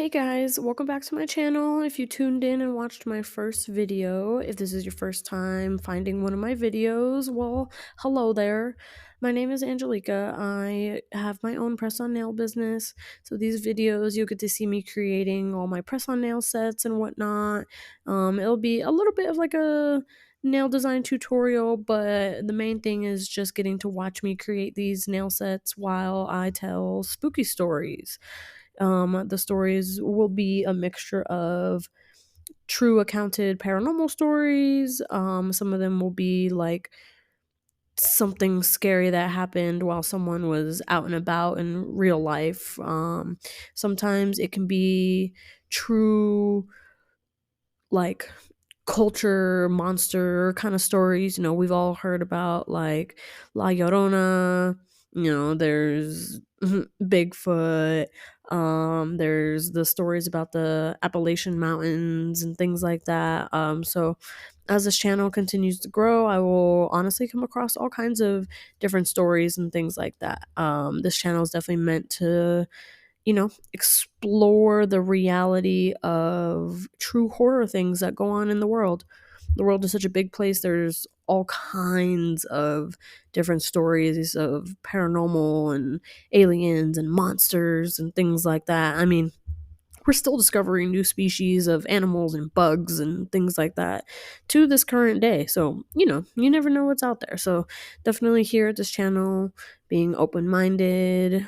Hey guys, welcome back to my channel. If you tuned in and watched my first video, if this is your first time finding one of my videos, well, hello there. My name is Angelica. I have my own press-on nail business. So these videos, you'll get to see me creating all my press-on nail sets and whatnot. It'll be a little bit of like a nail design tutorial, but the main thing is just getting to watch me create these nail sets while I tell spooky stories. The stories will be a mixture of true accounted paranormal stories. Some of them will be like something scary that happened while someone was out and about in real life. Sometimes it can be true, like culture monster kind of stories. We've all heard about like La Llorona. There's Bigfoot. There's the stories about the Appalachian Mountains and things like that. So as this channel continues to grow, I will honestly come across all kinds of different stories and things like that. This channel is definitely meant to explore the reality of true horror things that go on in the world. The world is such a big place. There's all kinds of different stories of paranormal and aliens and monsters and things like that. I mean, we're still discovering new species of animals and bugs and things like that to this current day. So, you never know what's out there. So, definitely here at this channel, being open minded,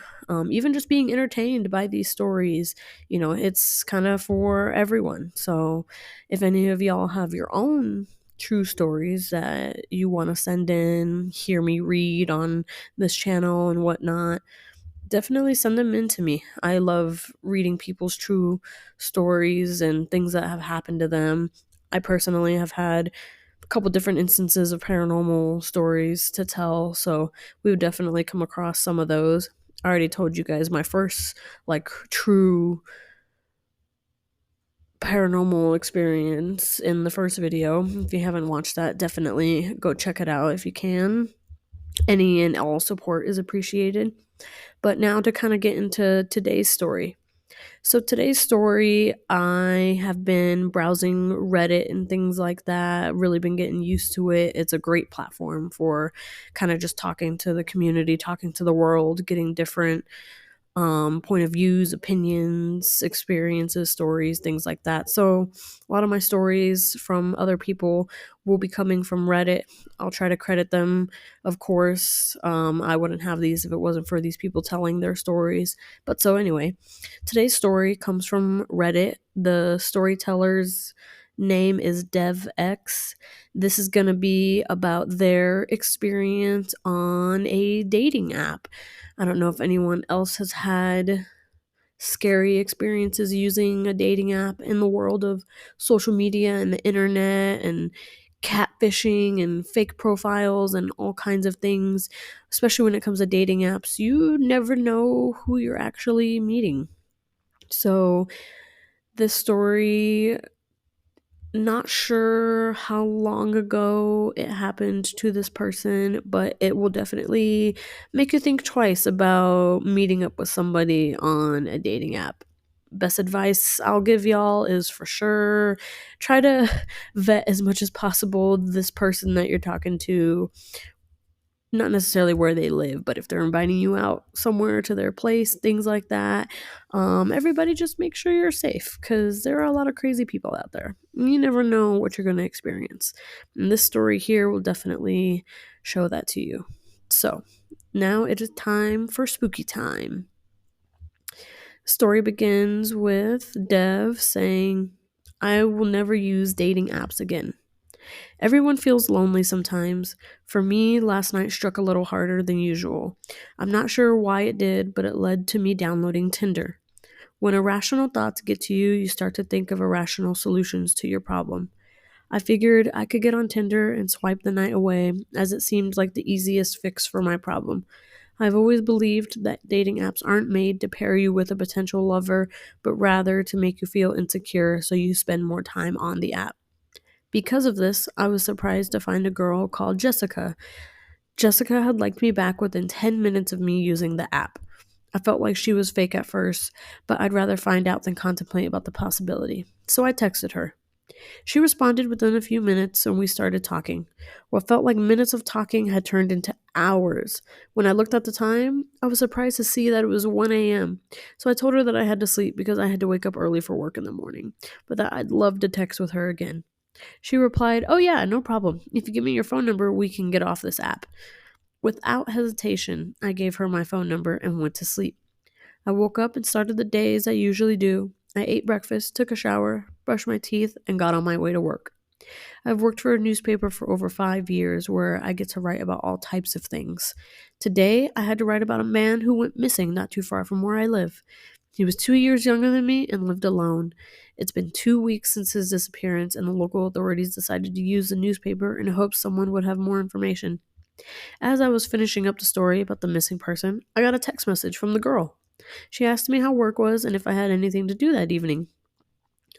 even just being entertained by these stories, it's kind of for everyone. So, if any of y'all have your own true stories that you want to send in, hear me read on this channel and whatnot, definitely send them in to me. I love reading people's true stories and things that have happened to them. I personally have had a couple different instances of paranormal stories to tell, so we would definitely come across some of those. I already told you guys my first like true paranormal experience in the first video. If you haven't watched that, definitely go check it out if you can. Any and all support is appreciated. But now to kind of get into today's story. So, today's story, I have been browsing Reddit and things like that, really been getting used to it. It's a great platform for kind of just talking to the community, talking to the world, getting different point of views, opinions, experiences, stories, things like that. So, a lot of my stories from other people will be coming from Reddit. I'll try to credit them, of course. I wouldn't have these if it wasn't for these people telling their stories. But so, anyway, today's story comes from Reddit. The storyteller's name is DevX. This is going to be about their experience on a dating app. I don't know if anyone else has had scary experiences using a dating app in the world of social media and the internet and catfishing and fake profiles and all kinds of things, especially when it comes to dating apps. You never know who you're actually meeting. So, this story, not sure how long ago it happened to this person, but it will definitely make you think twice about meeting up with somebody on a dating app. Best advice I'll give y'all is for sure try to vet as much as possible this person that you're talking to, not necessarily where they live, but if they're inviting you out somewhere to their place, things like that. Everybody just make sure you're safe because there are a lot of crazy people out there. You never know what you're going to experience. And this story here will definitely show that to you. So now it is time for spooky time. Story begins with Dev saying, I will never use dating apps again. Everyone feels lonely sometimes. For me, last night struck a little harder than usual. I'm not sure why it did, but it led to me downloading Tinder. When irrational thoughts get to you, you start to think of irrational solutions to your problem. I figured I could get on Tinder and swipe the night away, as it seemed like the easiest fix for my problem. I've always believed that dating apps aren't made to pair you with a potential lover, but rather to make you feel insecure so you spend more time on the app. Because of this, I was surprised to find a girl called Jessica. Jessica had liked me back within 10 minutes of me using the app. I felt like she was fake at first, but I'd rather find out than contemplate about the possibility. So I texted her. She responded within a few minutes and we started talking. What felt like minutes of talking had turned into hours. When I looked at the time, I was surprised to see that it was 1 a.m. So I told her that I had to sleep because I had to wake up early for work in the morning, but that I'd love to text with her again. She replied, "Oh, yeah, no problem. If you give me your phone number, we can get off this app." Without hesitation, I gave her my phone number and went to sleep. I woke up and started the day as I usually do. I ate breakfast, took a shower, brushed my teeth, and got on my way to work. I've worked for a newspaper for over 5 years where I get to write about all types of things. Today, I had to write about a man who went missing not too far from where I live. He was 2 years younger than me and lived alone. It's been 2 weeks since his disappearance, and the local authorities decided to use the newspaper in hopes someone would have more information. As I was finishing up the story about the missing person, I got a text message from the girl. She asked me how work was and if I had anything to do that evening.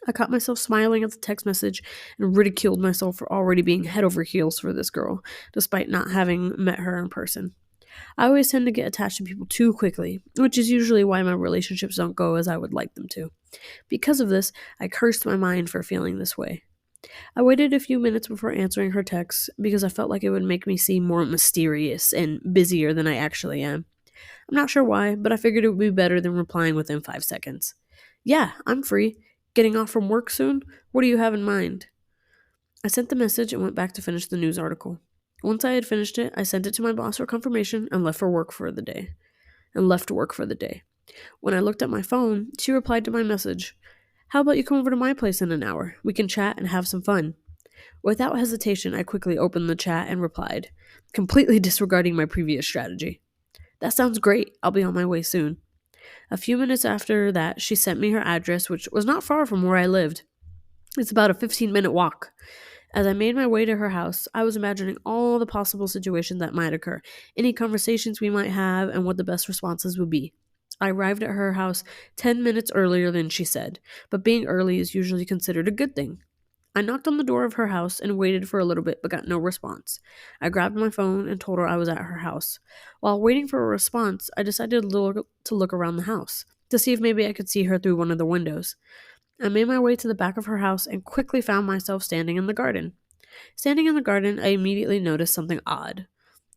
I caught myself smiling at the text message and ridiculed myself for already being head over heels for this girl, despite not having met her in person. I always tend to get attached to people too quickly, which is usually why my relationships don't go as I would like them to. Because of this, I cursed my mind for feeling this way. I waited a few minutes before answering her text because I felt like it would make me seem more mysterious and busier than I actually am. I'm not sure why, but I figured it would be better than replying within 5 seconds. "Yeah, I'm free. Getting off from work soon? What do you have in mind?" I sent the message and went back to finish the news article. Once I had finished it, I sent it to my boss for confirmation and left work for the day. When I looked at my phone, she replied to my message. "How about you come over to my place in an hour? We can chat and have some fun." Without hesitation, I quickly opened the chat and replied, completely disregarding my previous strategy. "That sounds great. I'll be on my way soon." A few minutes after that, she sent me her address, which was not far from where I lived. It's about a 15-minute walk. As I made my way to her house, I was imagining all the possible situations that might occur, any conversations we might have, and what the best responses would be. I arrived at her house 10 minutes earlier than she said, but being early is usually considered a good thing. I knocked on the door of her house and waited for a little bit but got no response. I grabbed my phone and told her I was at her house. While waiting for a response, I decided to look around the house to see if maybe I could see her through one of the windows. I made my way to the back of her house and quickly found myself standing in the garden. Standing in the garden, I immediately noticed something odd.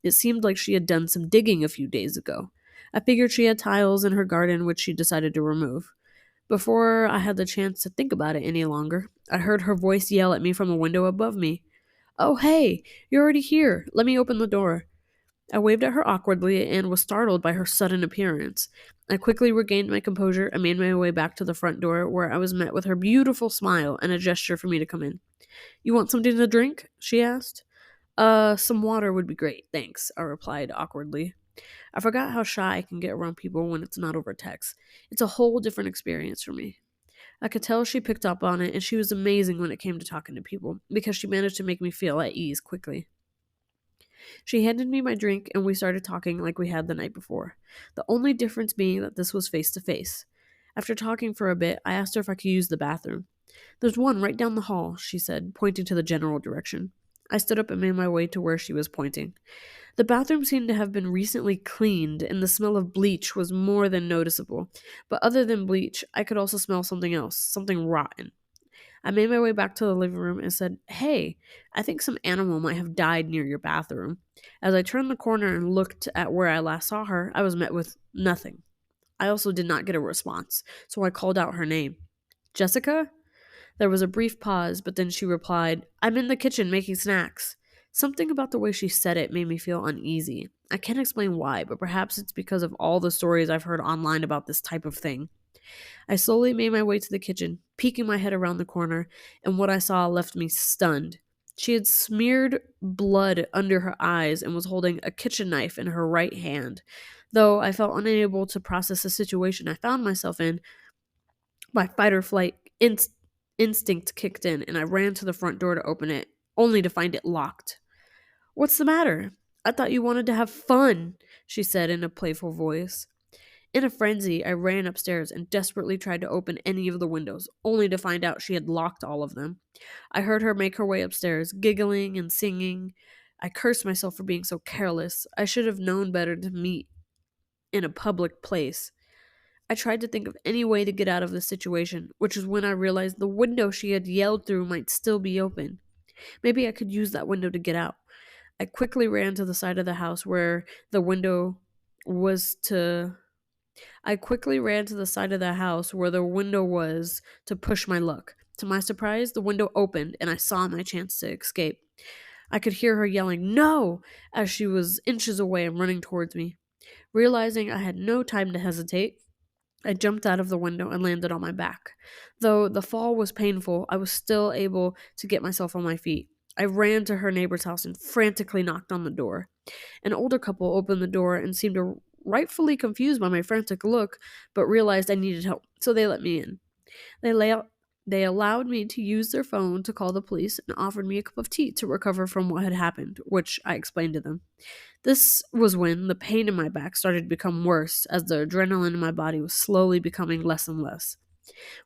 It seemed like she had done some digging a few days ago. I figured she had tiles in her garden which she decided to remove. Before I had the chance to think about it any longer, I heard her voice yell at me from a window above me. "Oh, hey, you're already here. Let me open the door." I waved at her awkwardly and was startled by her sudden appearance. I quickly regained my composure and made my way back to the front door, where I was met with her beautiful smile and a gesture for me to come in. "You want something to drink?" she asked. Some water would be great, thanks," I replied awkwardly. I forgot how shy I can get around people when it's not over text. It's a whole different experience for me. I could tell she picked up on it, and she was amazing when it came to talking to people, because she managed to make me feel at ease quickly. She handed me my drink, and we started talking like we had the night before, the only difference being that this was face to face. After talking for a bit, I asked her if I could use the bathroom. "There's one right down the hall," she said, pointing to the general direction. I stood up and made my way to where she was pointing. The bathroom seemed to have been recently cleaned, and the smell of bleach was more than noticeable. But other than bleach, I could also smell something else, something rotten. I made my way back to the living room and said, "Hey, I think some animal might have died near your bathroom." As I turned the corner and looked at where I last saw her, I was met with nothing. I also did not get a response, so I called out her name. "Jessica?" There was a brief pause, but then she replied, "I'm in the kitchen making snacks." Something about the way she said it made me feel uneasy. I can't explain why, but perhaps it's because of all the stories I've heard online about this type of thing. I slowly made my way to the kitchen, peeking my head around the corner, and what I saw left me stunned. She had smeared blood under her eyes and was holding a kitchen knife in her right hand. Though I felt unable to process the situation I found myself in, my fight or flight instinct kicked in, and I ran to the front door to open it, only to find it locked. "What's the matter? I thought you wanted to have fun," she said in a playful voice. In a frenzy, I ran upstairs and desperately tried to open any of the windows, only to find out she had locked all of them. I heard her make her way upstairs, giggling and singing. I cursed myself for being so careless. I should have known better to meet in a public place. I tried to think of any way to get out of the situation, which is when I realized the window she had yelled through might still be open. Maybe I could use that window to get out. I quickly ran to the side of the house where the window was to I quickly ran to the side of the house where the window was to push my luck. To my surprise, the window opened and I saw my chance to escape. I could hear her yelling, "No!" as she was inches away and running towards me. Realizing I had no time to hesitate, I jumped out of the window and landed on my back. Though the fall was painful, I was still able to get myself on my feet. I ran to her neighbor's house and frantically knocked on the door. An older couple opened the door and seemed rightfully confused by my frantic look, but realized I needed help, so they let me in. They lay they allowed me to use their phone to call the police and offered me a cup of tea to recover from what had happened, which I explained to them. This was when the pain in my back started to become worse as the adrenaline in my body was slowly becoming less and less.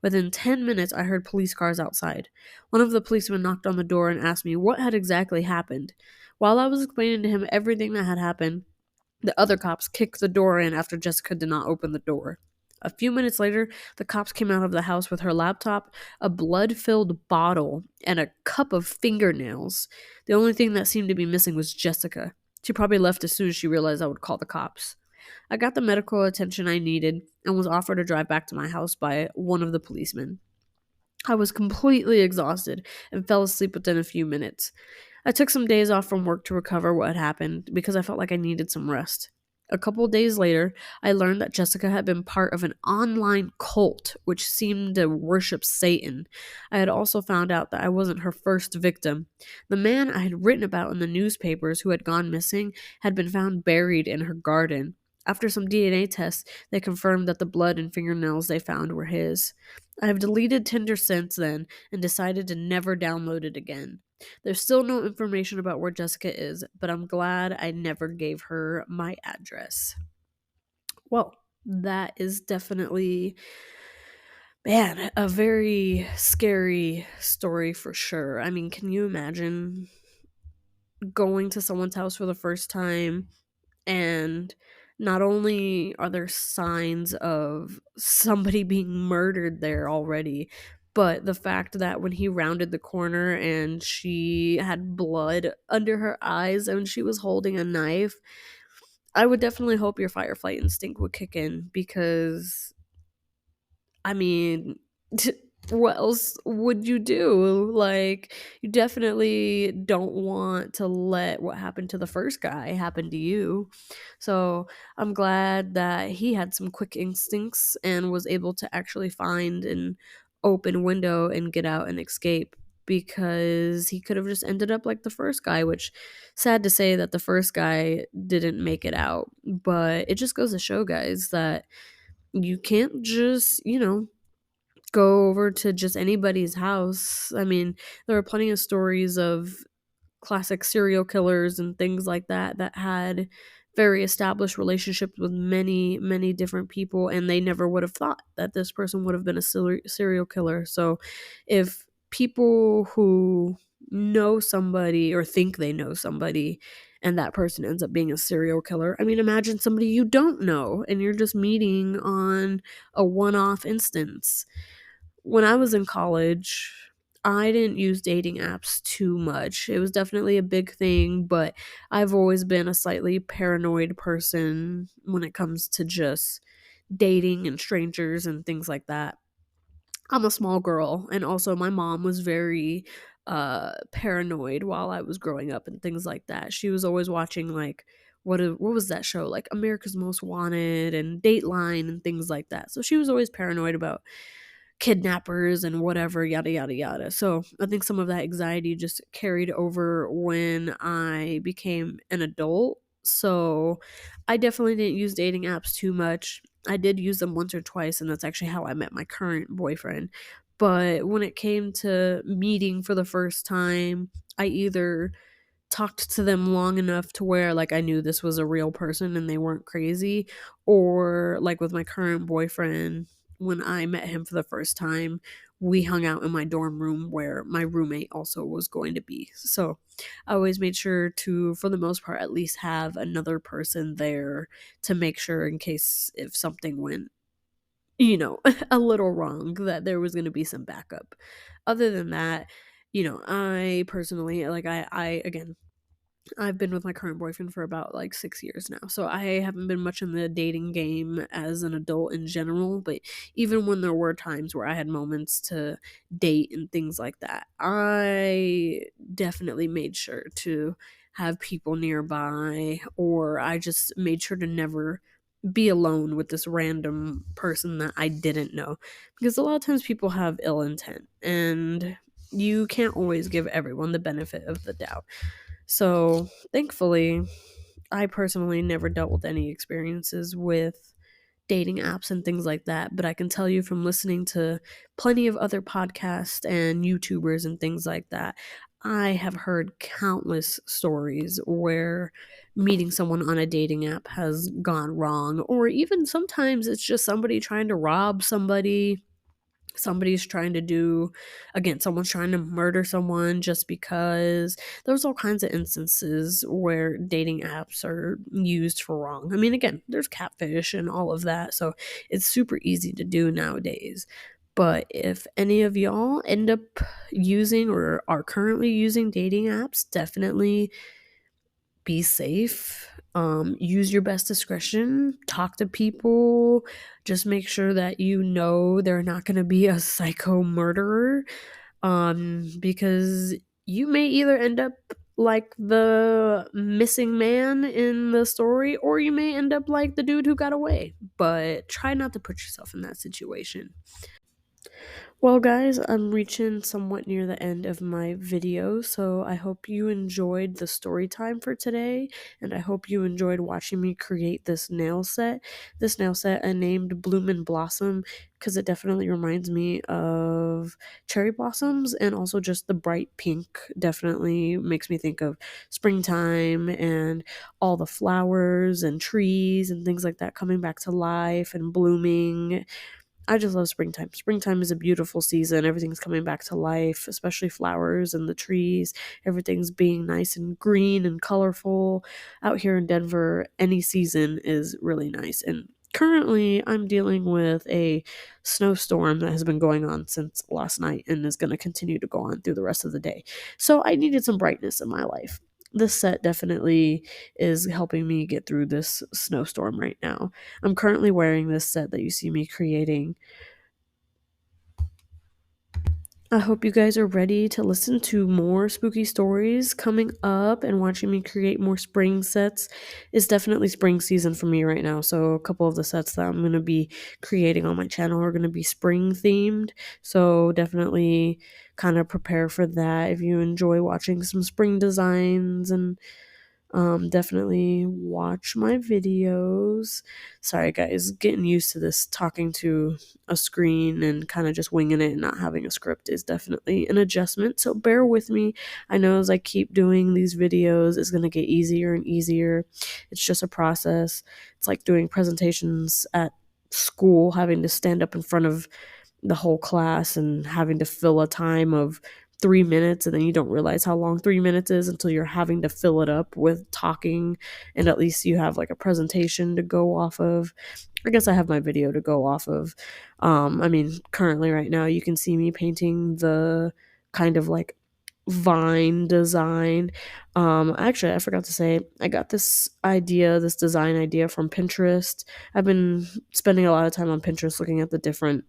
Within 10 minutes, I heard police cars outside. One of the policemen knocked on the door and asked me what had exactly happened. While I was explaining to him everything that had happened, the other cops kicked the door in after Jessica did not open the door. A few minutes later, the cops came out of the house with her laptop, a blood filled bottle, and a cup of fingernails. The only thing that seemed to be missing was Jessica. She probably left as soon as she realized I would call the cops. I got the medical attention I needed and was offered a drive back to my house by one of the policemen. I was completely exhausted and fell asleep within a few minutes. I took some days off from work to recover what had happened because I felt like I needed some rest. A couple days later, I learned that Jessica had been part of an online cult which seemed to worship Satan. I had also found out that I wasn't her first victim. The man I had written about in the newspapers who had gone missing had been found buried in her garden. After some DNA tests, they confirmed that the blood and fingernails they found were his. I have deleted Tinder since then and decided to never download it again. There's still no information about where Jessica is, but I'm glad I never gave her my address. Well, that is definitely, man, a very scary story for sure. I mean, can you imagine going to someone's house for the first time and not only are there signs of somebody being murdered there already, but the fact that when he rounded the corner and she had blood under her eyes and she was holding a knife, I would definitely hope your fight or flight instinct would kick in because, I mean, what else would you do? Like, you definitely don't want to let what happened to the first guy happen to you. So, I'm glad that he had some quick instincts and was able to actually find an open window and get out and escape because he could have just ended up like the first guy, which sad to say that the first guy didn't make it out. But it just goes to show, guys, that you can't just, go over to just anybody's house. I mean, there are plenty of stories of classic serial killers and things like that that had very established relationships with many, many different people, and they never would have thought that this person would have been a serial killer. So, if people who know somebody or think they know somebody and that person ends up being a serial killer, I mean, imagine somebody you don't know and you're just meeting on a one off instance. When I was in college, I didn't use dating apps too much. It was definitely a big thing, but I've always been a slightly paranoid person when it comes to just dating and strangers and things like that. I'm a small girl, and also my mom was very paranoid while I was growing up and things like that. She was always watching like what was that show, like America's Most Wanted and Dateline and things like that. So she was always paranoid about kidnappers and whatever, yada yada yada. So I think some of that anxiety just carried over when I became an adult. So I definitely didn't use dating apps too much. I did use them once or twice, and that's actually how I met my current boyfriend. But when it came to meeting for the first time, I either talked to them long enough to where like I knew this was a real person and they weren't crazy, or like with my current boyfriend, when I met him for the first time, we hung out in my dorm room where my roommate also was going to be. So I always made sure to, for the most part, at least have another person there to make sure in case if something went, a little wrong, that there was going to be some backup. Other than that, I personally, like, again, I've been with my current boyfriend for about like 6 years now. So I haven't been much in the dating game as an adult in general. But even when there were times where I had moments to date and things like that, I definitely made sure to have people nearby, or I just made sure to never be alone with this random person that I didn't know. Because a lot of times people have ill intent, and you can't always give everyone the benefit of the doubt. So, thankfully, I personally never dealt with any experiences with dating apps and things like that, but I can tell you from listening to plenty of other podcasts and YouTubers and things like that, I have heard countless stories where meeting someone on a dating app has gone wrong, or even sometimes it's just somebody trying to rob somebody. Somebody's trying to do, again, someone's trying to murder someone just because. There's all kinds of instances where dating apps are used for wrong. I mean, again, there's catfish and all of that, so it's super easy to do nowadays. But if any of y'all end up using or are currently using dating apps, definitely be safe. Use your best discretion. Talk to people. Just make sure that they're not going to be a psycho murderer. Because you may either end up like the missing man in the story, or you may end up like the dude who got away. But try not to put yourself in that situation. Well, guys, I'm reaching somewhat near the end of my video, so I hope you enjoyed the story time for today, and I hope you enjoyed watching me create this nail set. This nail set I named Bloom and Blossom because it definitely reminds me of cherry blossoms, and also just the bright pink definitely makes me think of springtime and all the flowers and trees and things like that coming back to life and blooming. I just love springtime. Springtime is a beautiful season. Everything's coming back to life, especially flowers and the trees. Everything's being nice and green and colorful. Out here in Denver, any season is really nice. And currently, I'm dealing with a snowstorm that has been going on since last night and is going to continue to go on through the rest of the day. So I needed some brightness in my life. This set definitely is helping me get through this snowstorm right now. I'm currently wearing this set that you see me creating. I hope you guys are ready to listen to more spooky stories coming up and watching me create more spring sets. It's definitely spring season for me right now, so a couple of the sets that I'm going to be creating on my channel are going to be spring themed, so definitely kind of prepare for that if you enjoy watching some spring designs. And definitely watch my videos. Sorry, guys, getting used to this talking to a screen and kind of just winging it and not having a script is definitely an adjustment. So bear with me. I know as I keep doing these videos, it's going to get easier and easier. It's just a process. It's like doing presentations at school, having to stand up in front of the whole class and having to fill a time of 3 minutes, and then you don't realize how long 3 minutes is until you're having to fill it up with talking, and at least you have like a presentation to go off of. I guess I have my video to go off of. I mean, currently right now you can see me painting the kind of like vine design. Actually, I forgot to say, I got this design idea from Pinterest. I've been spending a lot of time on Pinterest looking at the different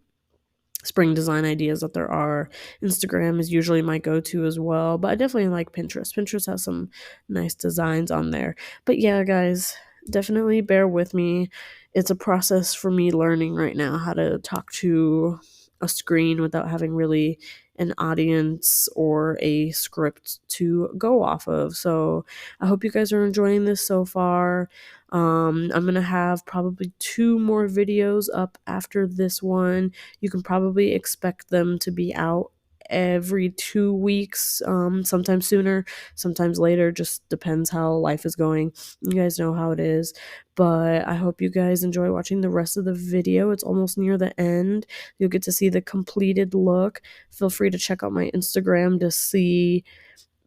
spring design ideas that there are. Instagram is usually my go-to as well, but I definitely like Pinterest. Pinterest has some nice designs on there. But yeah, guys, definitely bear with me. It's a process for me learning right now how to talk to a screen without having really an audience or a script to go off of. So I hope you guys are enjoying this so far. I'm going to have probably 2 more videos up after this one. You can probably expect them to be out every 2 weeks, sometimes sooner, sometimes later, just depends how life is going. You guys know how it is. But I hope you guys enjoy watching the rest of the video. It's almost near the end. You'll get to see the completed look. Feel free to check out my Instagram to see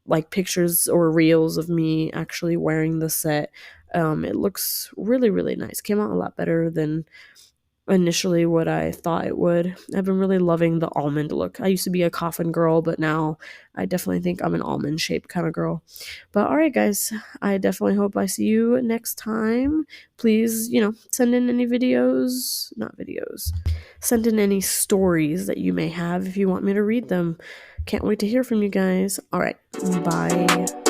like pictures or reels of me actually wearing the set. It looks really, really nice. Came out a lot better than initially what I thought it would. I've been really loving the almond look. I used to be a coffin girl, but now I definitely think I'm an almond shaped kind of girl. But all right, guys, I definitely hope I see you next time. Please, send in any videos, not videos, send in any stories that you may have if you want me to read them. Can't wait to hear from you guys. All right, bye.